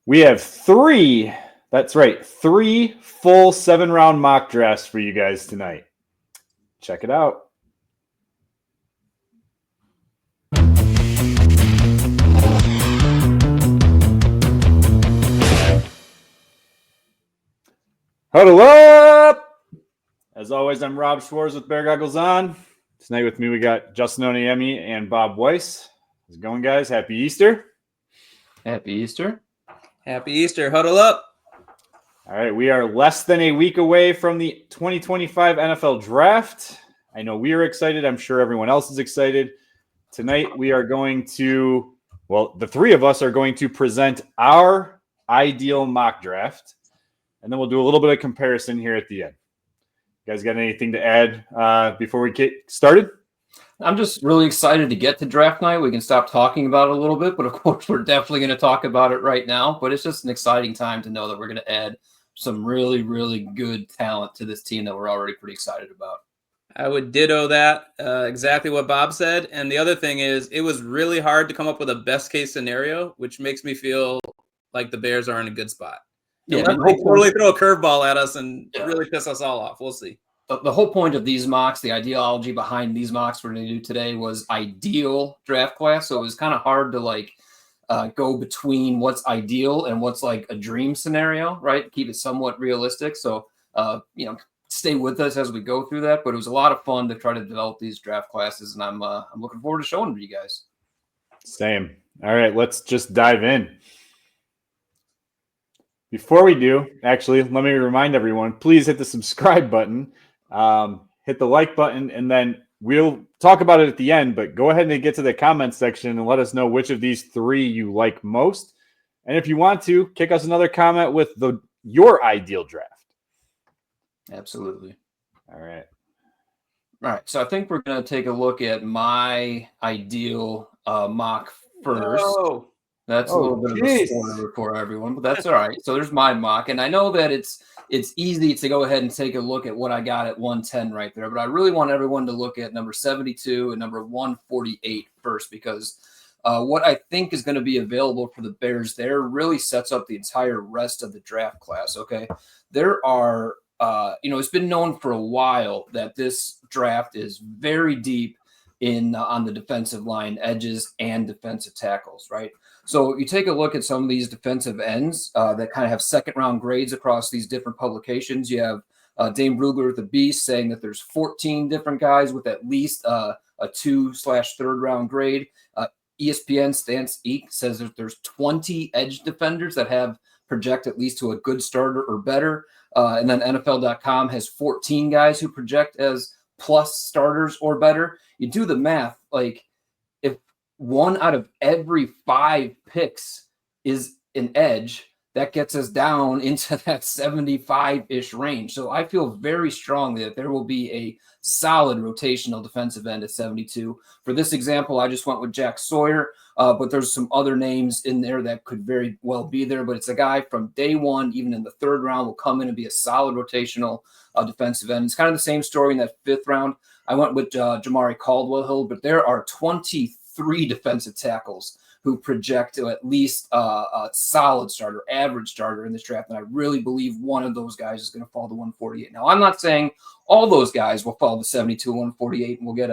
We have three full 7-round mock drafts for you guys tonight. Check it out. Huddle up! As always, I'm Rob Schwartz with Bear Goggles On. Tonight with me, we got Justin Oniemi and Bob Weiss. How's it going, guys? Happy Easter. Happy Easter. Happy Easter. Huddle up. All right, we are less than a week away from the 2025 NFL Draft. I know we are excited. I'm sure everyone else is excited. Tonight, we are going to, the three of us are going to present our ideal mock draft, and then we'll do a little bit of comparison here at the end. You guys got anything to add before we get started? I'm just really excited to get to draft night. We can stop talking about it a little bit, but of course, we're definitely going to talk about it right now. But it's just an exciting time to know that we're going to add some really, really good talent to this team that we're already pretty excited about. I would ditto that, exactly what Bob said. And the other thing is, it was really hard to come up with a best case scenario, which makes me feel like the Bears are in a good spot. Yeah, they totally throw a curveball at us and really piss us all off. We'll see. The whole point of these mocks, the ideology behind these mocks we're going to do today was ideal draft class. So it was kind of hard to go between what's ideal and what's like a dream scenario, right? Keep it somewhat realistic. So, stay with us as we go through that. But it was a lot of fun to try to develop these draft classes, and I'm looking forward to showing them to you guys. Same. All right, let's just dive in. Before we do, actually, let me remind everyone, please hit the subscribe button, hit the like button, and then we'll talk about it at the end, but go ahead and get to the comment section and let us know which of these three you like most. And if you want to, kick us another comment with your ideal draft. Absolutely. All right. So I think we're going to take a look at my ideal mock first. Oh. That's a little bit of a spoiler for everyone, but that's all right. So there's my mock, and I know that it's easy to go ahead and take a look at what I got at 110 right there, but I really want everyone to look at number 72 and number 148 first, because what I think is going to be available for the Bears there really sets up the entire rest of the draft class, okay? There are, it's been known for a while that this draft is very deep on the defensive line, edges, and defensive tackles, right? So you take a look at some of these defensive ends that kind of have second-round grades across these different publications. You have Dane Brugler, the Beast, saying that there's 14 different guys with at least a 2/3-round grade. ESPN Stance Eek says that there's 20 edge defenders that have project at least to a good starter or better. And then NFL.com has 14 guys who project as plus starters or better. You do the math, like if 1 out of every 5 picks is an edge, that gets us down into that 75-ish range. So I feel very strongly that there will be a solid rotational defensive end at 72. For this example, I just went with Jack Sawyer, but there's some other names in there that could very well be there. But it's a guy from day one, even in the 3rd round, will come in and be a solid rotational defensive end. It's kind of the same story in that 5th round. I went with Jamari Caldwell-Hill, but there are 23 defensive tackles who project to at least a solid starter, average starter in this draft. And I really believe one of those guys is going to fall to 148. Now, I'm not saying all those guys will fall to 72, 148, and we'll get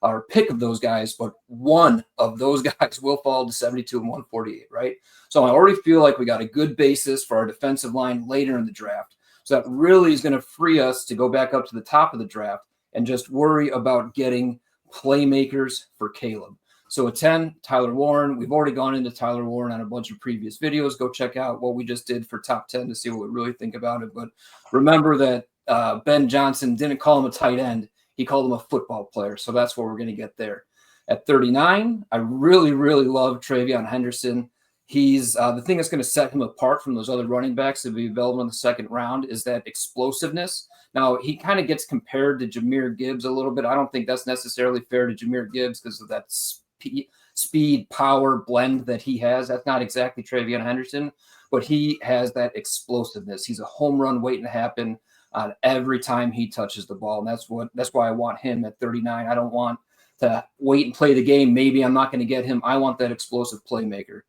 our pick of those guys, but one of those guys will fall to 72 and 148, right? So I already feel like we got a good basis for our defensive line later in the draft. So that really is going to free us to go back up to the top of the draft and just worry about getting playmakers for Caleb. So at 10, Tyler Warren. We've already gone into Tyler Warren on a bunch of previous videos. Go check out what we just did for top 10 to see what we really think about it. But remember that Ben Johnson didn't call him a tight end. He called him a football player. So that's what we're going to get there. At 39, I really, really love Travion Henderson. He's the thing that's going to set him apart from those other running backs that will be available in the 2nd round is that explosiveness. Now, he kind of gets compared to Jahmyr Gibbs a little bit. I don't think that's necessarily fair to Jahmyr Gibbs because of that speed, power blend that he has. That's not exactly Travion Henderson, but he has that explosiveness. He's a home run waiting to happen on every time he touches the ball. And that's why I want him at 39. I don't want to wait and play the game. Maybe I'm not going to get him. I want that explosive playmaker.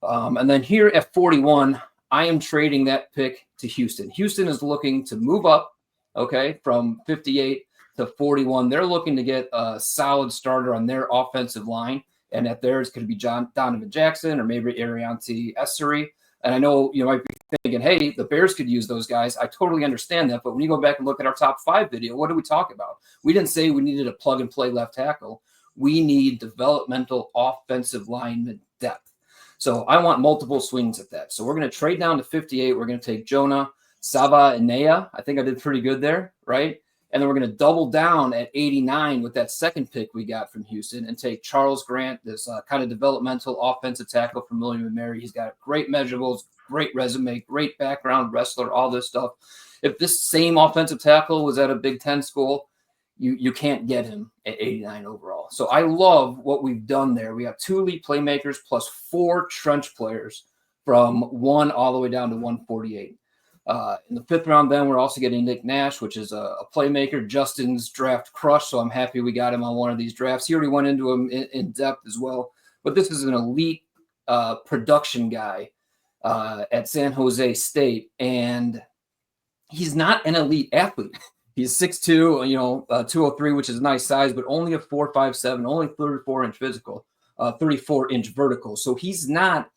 And then here at 41, I am trading that pick to Houston. Houston is looking to move up, okay, from 58 to 41. They're looking to get a solid starter on their offensive line, and at theirs could be Donovan Jackson or maybe Arianti Essery. And I know you might be thinking, hey, the Bears could use those guys. I totally understand that. But when you go back and look at our top 5 video, what did we talk about? We didn't say we needed a plug and play left tackle. We need developmental offensive lineman depth. So I want multiple swings at that. So we're going to trade down to 58. We're going to take Jonah Saba and Nea. I think I did pretty good there, right? And then we're going to double down at 89 with that second pick we got from Houston and take Charles Grant, this kind of developmental offensive tackle from William & Mary. He's got great measurables, great resume, great background, wrestler, all this stuff. If this same offensive tackle was at a Big Ten school, you can't get him at 89 overall. So I love what we've done there. We have 2 elite playmakers plus 4 trench players from 1 all the way down to 148. In the 5th round, then we're also getting Nick Nash, which is a playmaker, Justin's draft crush. So I'm happy we got him on one of these drafts. He already went into him in depth as well. But this is an elite production guy at San Jose State. And he's not an elite athlete. He's 6'2", 203, which is a nice size, but only a 4.57, only 34-inch physical, 34-inch vertical. So he's not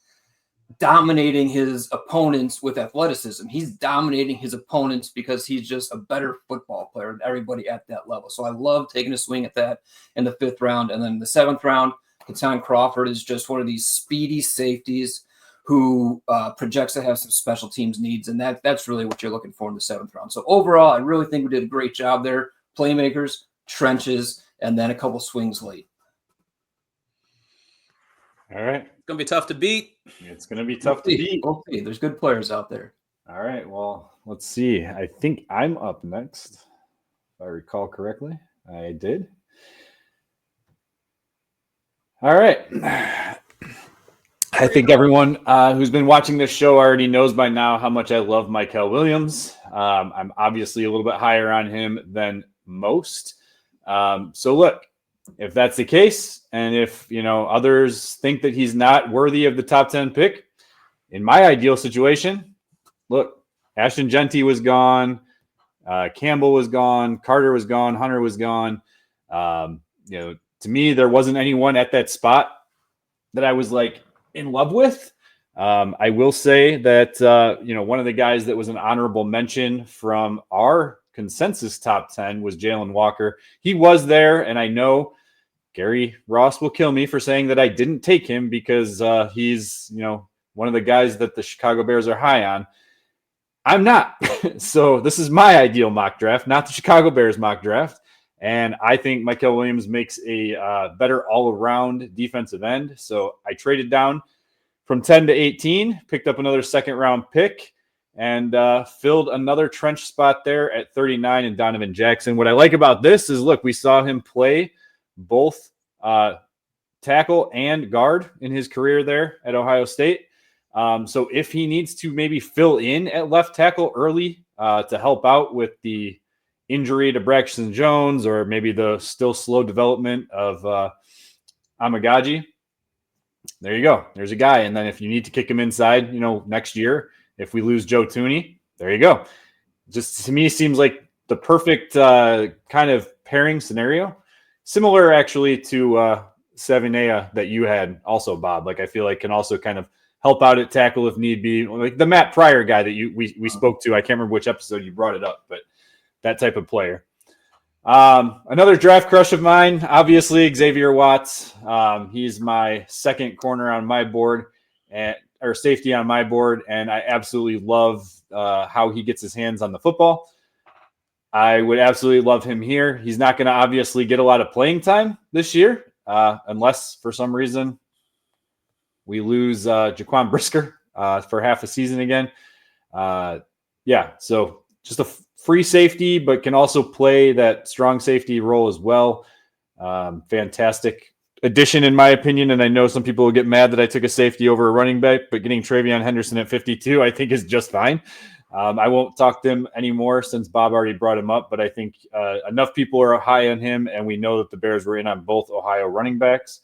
dominating his opponents with athleticism. He's dominating his opponents because he's just a better football player than everybody at that level. So I love taking a swing at that in the 5th round. And then the 7th round, Katan Crawford is just one of these speedy safeties who projects to have some special teams needs. And that's really what you're looking for in the 7th round. So overall, I really think we did a great job there. Playmakers, trenches, and then a couple swings late. All right. It's going to be tough to beat. It's going to be tough to beat. Okay, there's good players out there. All right. Well, let's see. I think I'm up next, if I recall correctly. I did. All right. I think everyone who's been watching this show already knows by now how much I love Mykel Williams. I'm obviously a little bit higher on him than most. So look, if that's the case, and if others think that he's not worthy of the top 10 pick, in my ideal situation, look, Ashton Genty was gone, Campbell was gone, Carter was gone, Hunter was gone. To me, there wasn't anyone at that spot that I was like in love with. I will say that one of the guys that was an honorable mention from our consensus top 10 was Jalen Walker. He was there, and I know Gary Ross will kill me for saying that I didn't take him because he's one of the guys that the Chicago Bears are high on. I'm not. So this is my ideal mock draft, not the Chicago Bears mock draft. And I think Mykel Williams makes a better all-around defensive end. So I traded down from 10 to 18, picked up another 2nd-round pick, and filled another trench spot there at 39 in Donovan Jackson. What I like about this is, look, we saw him play both tackle and guard in his career there at Ohio State. So if he needs to maybe fill in at left tackle early to help out with the injury to Braxton Jones or maybe the still slow development of Amagaji, there you go. There's a guy. And then if you need to kick him inside, next year, if we lose Joe Thuney, there you go. Just to me seems like the perfect kind of pairing scenario. Similar actually to Savinea that you had also, Bob. Like I feel like can also kind of help out at tackle if need be. Like the Matt Pryor guy that we spoke to. I can't remember which episode you brought it up, but that type of player. Another draft crush of mine, obviously Xavier Watts. He's my 2nd corner on my board or safety on my board. And I absolutely love how he gets his hands on the football. I would absolutely love him here. He's not going to obviously get a lot of playing time this year, unless for some reason we lose Jaquan Brisker for half a season again. So just a free safety, but can also play that strong safety role as well. Fantastic addition, in my opinion. And I know some people will get mad that I took a safety over a running back, but getting Travion Henderson at 52, I think is just fine. I won't talk to him anymore since Bob already brought him up, but I think enough people are high on him, and we know that the Bears were in on both Ohio running backs.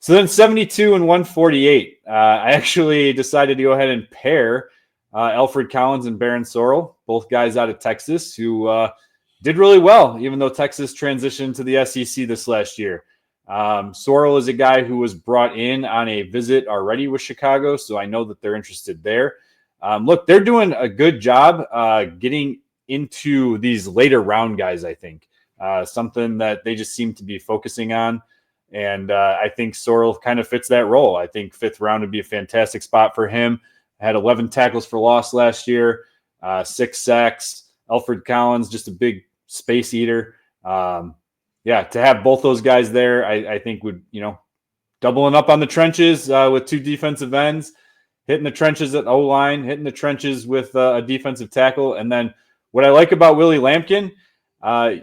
So then 72 and 148. I actually decided to go ahead and pair Alfred Collins and Baron Sorrell, both guys out of Texas who did really well, even though Texas transitioned to the SEC this last year. Sorrell is a guy who was brought in on a visit already with Chicago, so I know that they're interested there. Look, they're doing a good job getting into these later round guys, I think. Something that they just seem to be focusing on. And I think Sorrell kind of fits that role. I think 5th round would be a fantastic spot for him. Had 11 tackles for loss last year, 6 sacks. Alfred Collins, just a big space eater. To have both those guys there, I think would, doubling up on the trenches with 2 defensive ends, hitting the trenches at O-line, hitting the trenches with a defensive tackle. And then what I like about Willie Lampkin,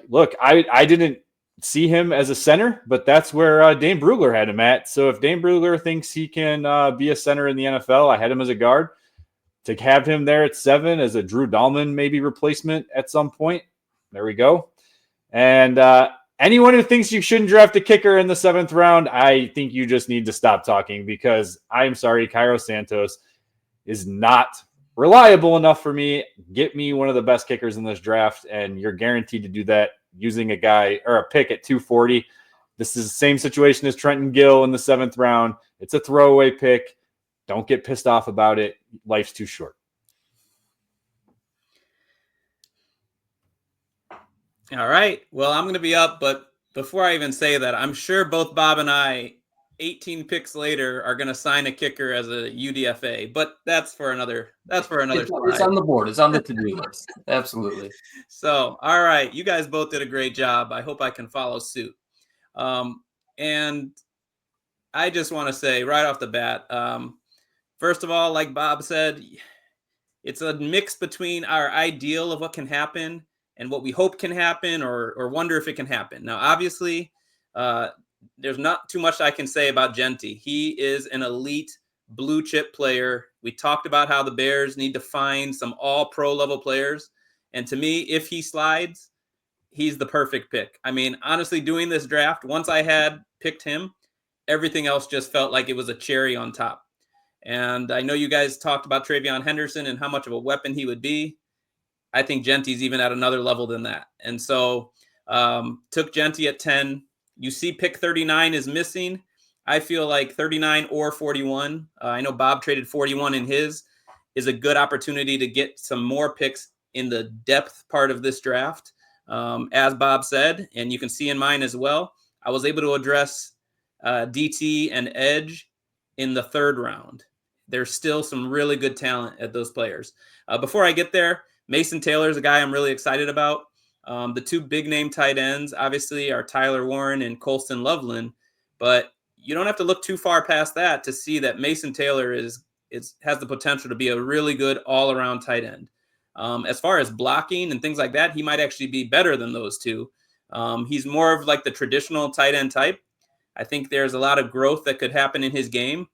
look, I didn't see him as a center, but that's where Dane Brugler had him at. So if Dane Brugler thinks he can be a center in the NFL, I had him as a guard. To have him there at 7 as a Drew Dahlman maybe replacement at some point. There we go. And anyone who thinks you shouldn't draft a kicker in the 7th round, I think you just need to stop talking, because I'm sorry, Cairo Santos is not reliable enough for me. Get me one of the best kickers in this draft, and you're guaranteed to do that using a guy or a pick at 240. This is the same situation as Trenton Gill in the 7th round. It's a throwaway pick. Don't get pissed off about it. Life's too short. All right. Well, I'm going to be up, but before I even say that, I'm sure both Bob and I, 18 picks later, are going to sign a kicker as a UDFA. But that's for another. It's on the board. It's on the to-do list. Absolutely. So, all right, you guys both did a great job. I hope I can follow suit. And I just want to say right off the bat, first of all, like Bob said, it's a mix between our ideal of what can happen and what we hope can happen or wonder if it can happen. Now, obviously, there's not too much I can say about Genty. He is an elite blue chip player. We talked about how the Bears need to find some all pro level players. And to me, if he slides, he's the perfect pick. I mean, honestly, doing this draft, once I had picked him, everything else just felt like it was a cherry on top. And I know you guys talked about Travion Henderson and how much of a weapon he would be. I think Genty's even at another level than that. And so took Genty at 10. You see pick 39 is missing. I feel like 39 or 41. I know Bob traded 41 in his, is a good opportunity to get some more picks in the depth part of this draft. As Bob said, and you can see in mine as well, I was able to address DT and edge in the 3rd round. There's still some really good talent at those players. Before I get there, Mason Taylor is a guy I'm really excited about. The 2 big name tight ends, obviously, are Tyler Warren and Colston Loveland, but you don't have to look too far past that to see that Mason Taylor has the potential to be a really good all-around tight end. As far as blocking and things like that, he might actually be better than those 2. He's more of like the traditional tight end type. I think there's a lot of growth that could happen in his game,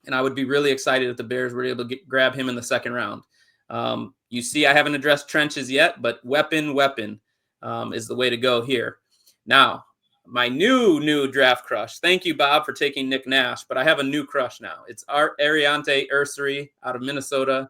and I would be really excited if the Bears were able to grab him in the 2nd round. You see, I haven't addressed trenches yet, but weapon is the way to go here. Now, my new draft crush. Thank you, Bob, for taking Nick Nash, but I have a new crush now. It's Ariante Ursary out of Minnesota,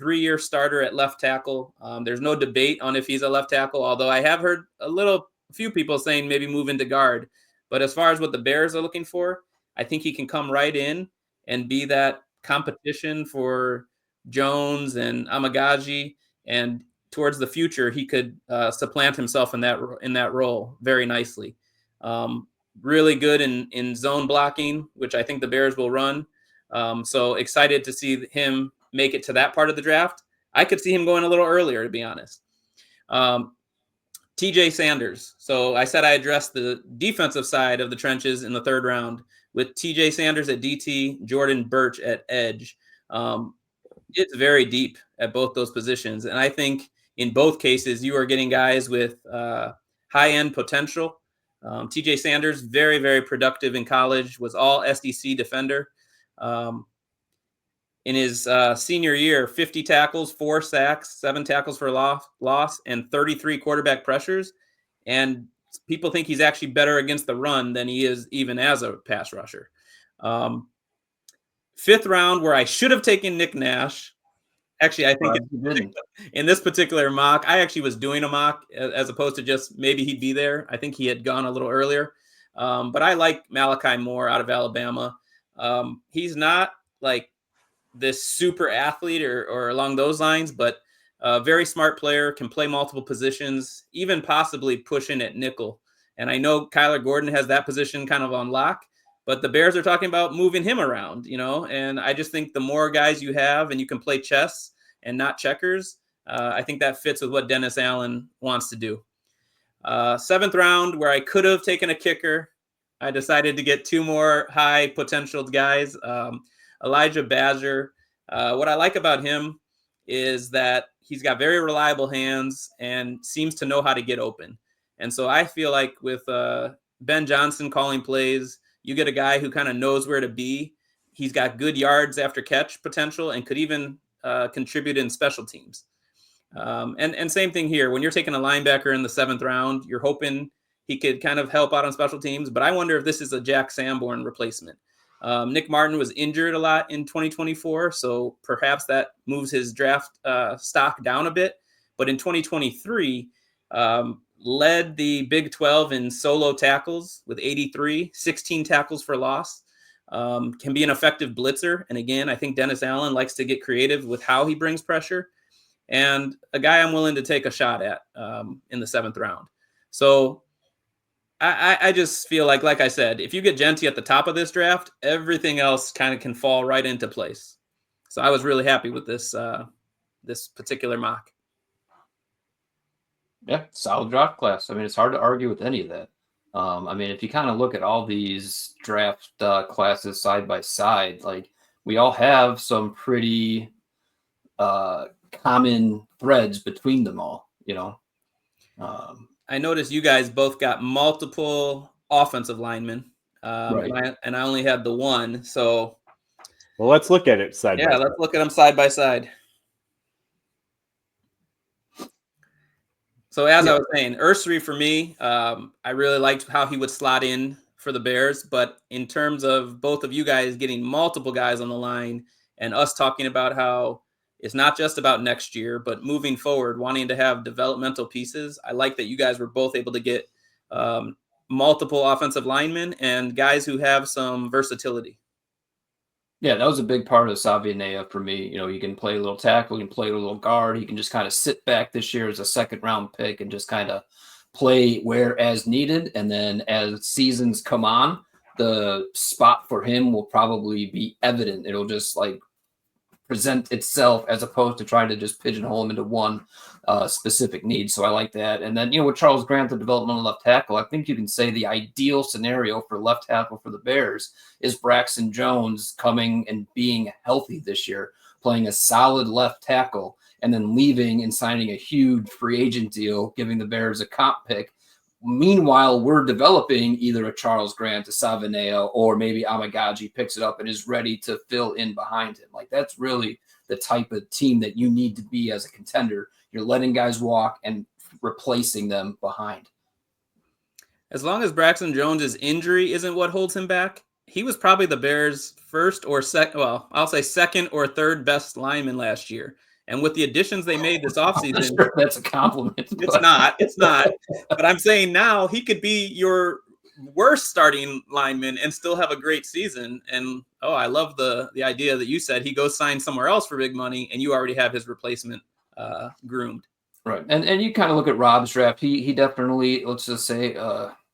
3-year starter at left tackle. There's no debate on if he's a left tackle, although I have heard a few people saying maybe move into guard. But as far as what the Bears are looking for, I think he can come right in and be that competition for Jones and Amagaji, and towards the future, he could supplant himself in that role very nicely. Really good in zone blocking, which I think the Bears will run. So excited to see him make it to that part of the draft. I could see him going a little earlier, to be honest. TJ Sanders. So I said I addressed the defensive side of the trenches in the 3rd round with TJ Sanders at DT, Jordan Birch at edge. It's very deep at both those positions. And I think in both cases, you are getting guys with high-end potential. TJ Sanders, very, very productive in college, was all SEC defender. In his senior year, 50 tackles, 4 sacks, 7 tackles for loss, and 33 quarterback pressures. And people think he's actually better against the run than he is even as a pass rusher. Fifth round, where I should have taken Nick Nash. Actually, I think in this particular mock, I actually was doing a mock as opposed to just maybe he'd be there. I think he had gone a little earlier. But I like Malachi Moore out of Alabama. He's not like this super athlete or along those lines, but a very smart player, can play multiple positions, even possibly push in at nickel. And I know Kyler Gordon has that position kind of on lock, but the Bears are talking about moving him around, and I just think the more guys you have and you can play chess and not checkers, I think that fits with what Dennis Allen wants to do. Seventh round, where I could have taken a kicker, I decided to get two more high potential guys. Elijah Badger. What I like about him is that he's got very reliable hands and seems to know how to get open. And so I feel like with Ben Johnson calling plays, you get a guy who kind of knows where to be. He's got good yards after catch potential and could even contribute in special teams. And same thing here. When you're taking a linebacker in the seventh round, you're hoping he could kind of help out on special teams. But I wonder if this is a Jack Sanborn replacement. Nick Martin was injured a lot in 2024, so perhaps that moves his draft stock down a bit. But in 2023, led the Big 12 in solo tackles with 83, 16 tackles for loss. Can be an effective blitzer. And again, I think Dennis Allen likes to get creative with how he brings pressure. And a guy I'm willing to take a shot at in the seventh round. So I just feel like I said, if you get Genty at the top of this draft, everything else kind of can fall right into place. So I was really happy with this this particular mock. Yeah, solid draft class. I mean, it's hard to argue with any of that. I mean, if you kind of look at all these draft classes side by side, like we all have some pretty common threads between them all, I noticed you guys both got multiple offensive linemen, right. and I only had the one. So, well, let's look at it side by side. Yeah, let's look at them side by side. So as I was saying, Ursary for me, I really liked how he would slot in for the Bears. But in terms of both of you guys getting multiple guys on the line and us talking about how it's not just about next year, but moving forward, wanting to have developmental pieces, I like that you guys were both able to get multiple offensive linemen and guys who have some versatility. Yeah, that was a big part of Savinea for me. You can play a little tackle, you can play a little guard, he can just kind of sit back this year as a second round pick and just kind of play where as needed. And then as seasons come on, the spot for him will probably be evident. It'll just present itself as opposed to trying to just pigeonhole him into one specific need. So I like that. And then, with Charles Grant, the developmental left tackle, I think you can say the ideal scenario for left tackle for the Bears is Braxton Jones coming and being healthy this year, playing a solid left tackle, and then leaving and signing a huge free agent deal, giving the Bears a comp pick. Meanwhile, we're developing either a Charles Grant, a Savinea, or maybe Amagaji picks it up and is ready to fill in behind him. That's really the type of team that you need to be as a contender. You're letting guys walk and replacing them behind. As long as Braxton Jones' injury isn't what holds him back, he was probably the Bears' first or second, well, I'll say second or third best lineman last year. And with the additions they made this offseason, sure that's a compliment. It's not. But I'm saying now he could be your worst starting lineman and still have a great season. And I love the idea that you said he goes sign somewhere else for big money, and you already have his replacement groomed. Right, and you kind of look at Rob's draft. He definitely, let's just say,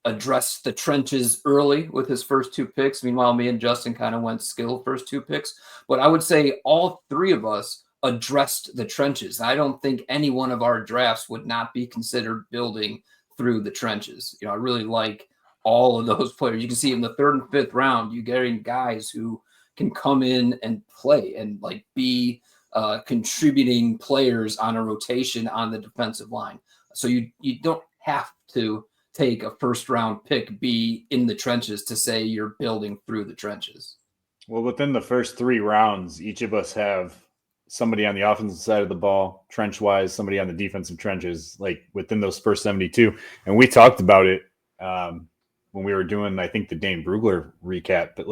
addressed the trenches early with his first two picks. Meanwhile, me and Justin kind of went skill first two picks. But I would say all three of us addressed the trenches. I don't think any one of our drafts would not be considered building through the trenches. I really like all of those players. You can see in the third and fifth round, you're getting guys who can come in and play and be contributing players on a rotation on the defensive line. So you don't have to take a first round pick, be in the trenches to say you're building through the trenches. Well, within the first three rounds, each of us have somebody on the offensive side of the ball, trench-wise, somebody on the defensive trenches, within those first 72. And we talked about it when we were doing, I think, the Dane Brugler recap. But,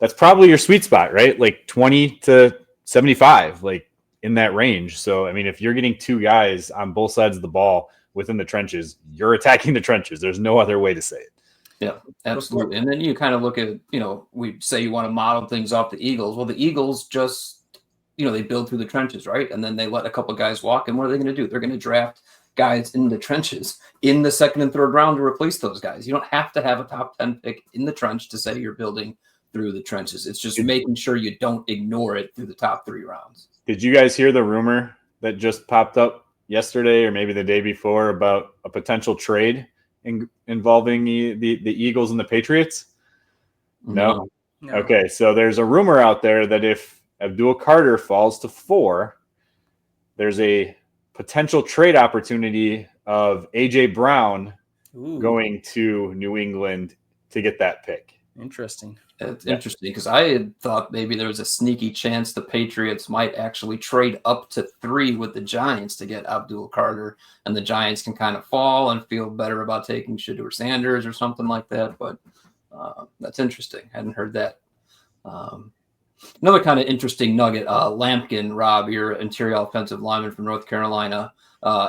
that's probably your sweet spot, right? Like 20 to 75, like in that range. So, I mean, if you're getting two guys on both sides of the ball within the trenches, you're attacking the trenches. There's no other way to say it. Yeah, absolutely. And then you kind of look at, we say you want to model things off the Eagles. Well, the Eagles just, they build through the trenches, right? And then they let a couple guys walk. And what are they going to do? They're going to draft guys in the trenches in the second and third round to replace those guys. You don't have to have a top 10 pick in the trench to say you're building through the trenches. It's just making sure you don't ignore it through the top 3 rounds. Did you guys hear the rumor that just popped up yesterday or maybe the day before about a potential trade involving the Eagles and the Patriots? No. Okay, so there's a rumor out there that if Abdul Carter falls to 4, there's a potential trade opportunity of A.J. Brown going to New England to get that pick. Interesting. It's interesting because I had thought maybe there was a sneaky chance the Patriots might actually trade up to 3 with the Giants to get Abdul Carter, and the Giants can kind of fall and feel better about taking Shedeur Sanders or something like that. But that's interesting. I hadn't heard that. Another kind of interesting nugget, Lampkin, Rob, your interior offensive lineman from North Carolina.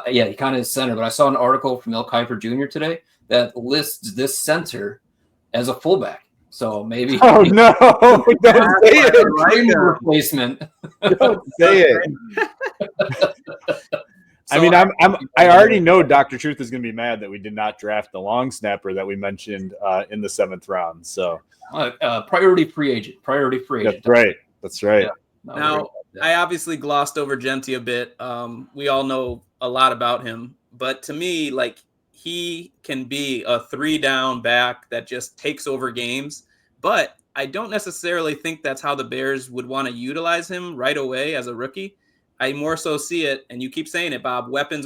He kind of is center, but I saw an article from Mel Kiper Jr. today that lists this center as a fullback. So maybe. Oh no! Don't say it. Right replacement. Don't say it. I mean, I already know Dr. Truth is going to be mad that we did not draft the long snapper that we mentioned in the 7th round. So priority free agent. That's right. Yeah. Now, I obviously glossed over Genty a bit. We all know a lot about him, but to me, like, he can be a 3-down back that just takes over games, but I don't necessarily think that's how the Bears would want to utilize him right away as a rookie. I more so see it, and you keep saying it, Bob, weapons.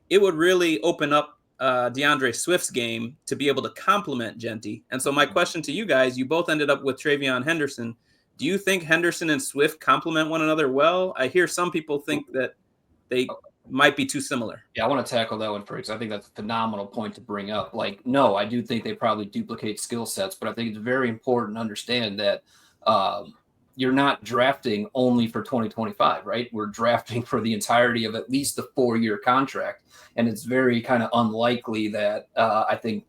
It would really open up DeAndre Swift's game to be able to complement Genty. And so my question to you guys, you both ended up with Travion Henderson. Do you think Henderson and Swift complement one another well? I hear some people think that they might be too similar. Yeah, I want to tackle that one first. I think that's a phenomenal point to bring up. Like, no, I do think they probably duplicate skill sets, but I think it's very important to understand that you're not drafting only for 2025, right? We're drafting for the entirety of at least the 4-year contract. And it's very kind of unlikely that I think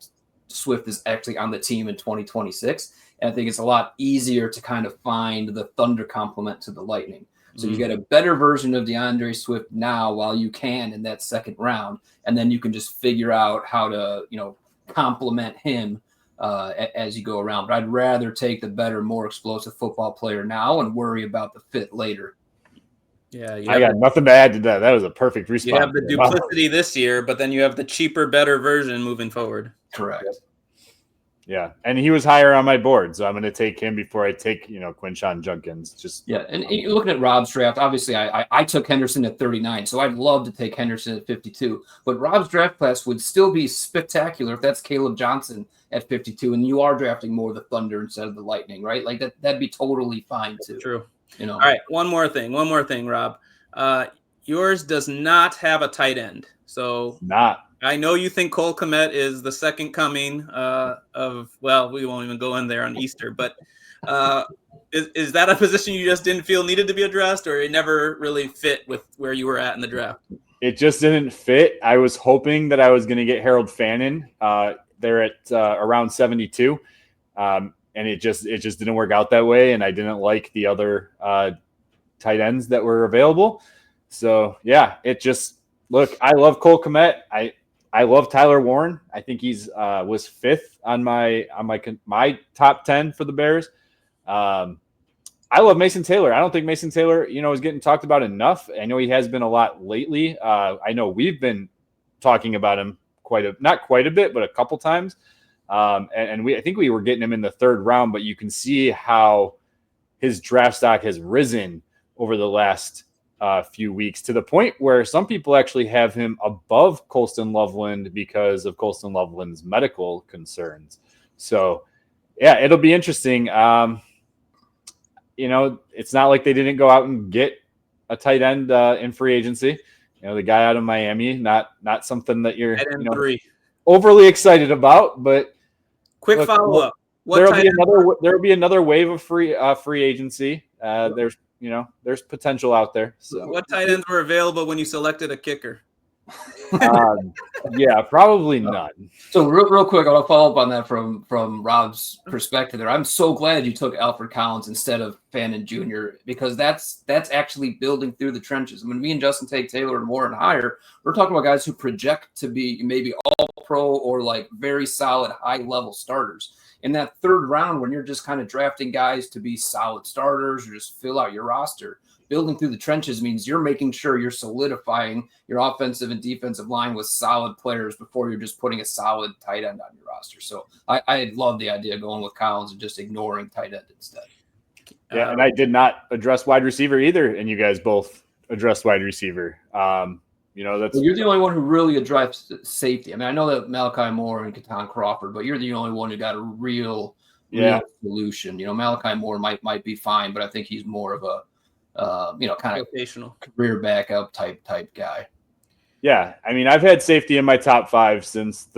Swift is actually on the team in 2026. And I think it's a lot easier to kind of find the Thunder complement to the Lightning. So you get a better version of DeAndre Swift now while you can in that 2nd round. And then you can just figure out how to, complement him as you go around. But I'd rather take the better, more explosive football player now and worry about the fit later. Yeah, I got nothing to add to that. That was a perfect response. You have the duplicity this year, but then you have the cheaper, better version moving forward. Correct. Yeah, and he was higher on my board, so I'm going to take him before I take, Quinshon Judkins. And you're looking at Rob's draft. Obviously, I took Henderson at 39, so I'd love to take Henderson at 52. But Rob's draft class would still be spectacular if that's Caleb Johnson at 52, and you are drafting more of the Thunder instead of the Lightning, right? Like that'd be totally fine too. True. All right, one more thing, Rob. Yours does not have a tight end, so I know you think Cole Kmet is the second coming we won't even go in there on Easter, but is that a position you just didn't feel needed to be addressed, or it never really fit with where you were at in the draft? It just didn't fit. I was hoping that I was going to get Harold Fannin there at around 72, and it just didn't work out that way, and I didn't like the other tight ends that were available. So, yeah, look, I love Cole Kmet. I love Tyler Warren. I think he's was 5th on my top 10 for the Bears. I love Mason Taylor. I don't think Mason Taylor, is getting talked about enough. I know he has been a lot lately. I know we've been talking about him not quite a bit, but a couple times. I think we were getting him in the 3rd round, but you can see how his draft stock has risen over the last few weeks to the point where some people actually have him above Colston Loveland because of Colston Loveland's medical concerns. So, yeah, it'll be interesting. It's not like they didn't go out and get a tight end in free agency. The guy out of Miami, not something that you're overly excited about. But quick follow-up. There'll be another wave of free agency. There's potential out there. So what tight ends were available when you selected a kicker? Yeah, probably none. So real quick, I want to follow up on that from Rob's perspective there. I'm so glad you took Alfred Collins instead of Fannin Jr. because that's actually building through the trenches. When me and Justin take Taylor and Warren higher, we're talking about guys who project to be maybe all pro or like very solid high level starters. In that third round, when you're just kind of drafting guys to be solid starters or just fill out your roster, building through the trenches means you're making sure you're solidifying your offensive and defensive line with solid players before you're just putting a solid tight end on your roster. So I love the idea of going with Collins and just ignoring tight end instead. Yeah, and I did not address wide receiver either, and you guys both addressed wide receiver. That's you're the only one who really addressed safety. I mean, I know that Malachi Moore and Keaton Crawford, but you're the only one who got a real solution. Malachi Moore might be fine, but I think he's more of a kind of rotational career backup type guy. Yeah, I mean, I've had safety in my top 5 since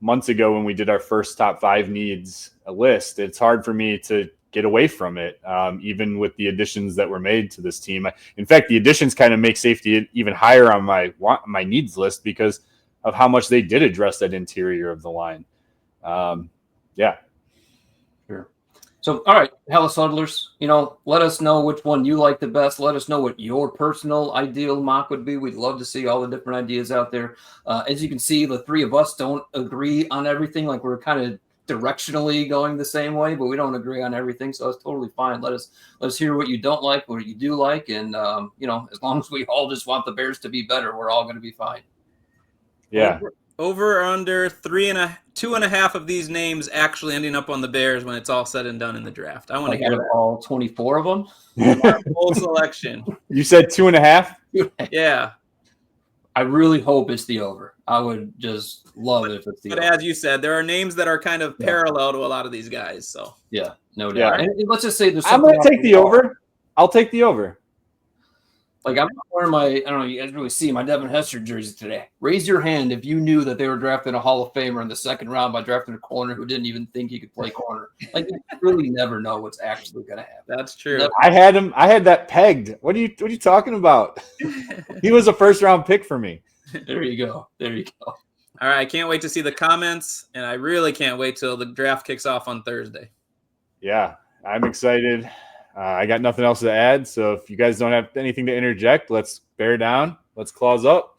months ago when we did our first top 5 needs list. It's hard for me to get away from it, even with the additions that were made to this team. In fact, the additions kind of make safety even higher on my needs list because of how much they did address that interior of the line. Yeah. Sure. So, all right, Halas Huddlers, let us know which one you like the best. Let us know what your personal ideal mock would be. We'd love to see all the different ideas out there. As you can see, the three of us don't agree on everything. Like we're kind of directionally going the same way, but we don't agree on everything. So it's totally fine. Let us hear what you don't like, what you do like. And, as long as we all just want the Bears to be better, we're all going to be fine. Yeah. Over or under 2.5 of these names actually ending up on the Bears when it's all said and done in the draft. I want to hear that. All 24 of them. Full selection. You said 2.5? Yeah. I really hope it's the over. I would just love it if it's the over. But as you said, there are names that are kind of parallel to a lot of these guys. So yeah, no doubt. Yeah. And let's just say there's. I'm going to take the over. I'll take the over. Like I'm wearing I don't know, you guys really see my Devin Hester jersey today. Raise your hand if you knew that they were drafting a Hall of Famer in the second round by drafting a corner who didn't even think he could play corner. Like you really never know what's actually going to happen. That's true. Never. I had that pegged. What are you talking about? He was a first round pick for me. There you go. All right, I can't wait to see the comments, and I really can't wait till the draft kicks off on Thursday. Yeah, I'm excited. I got nothing else to add, so if you guys don't have anything to interject, let's bear down. Let's claws up.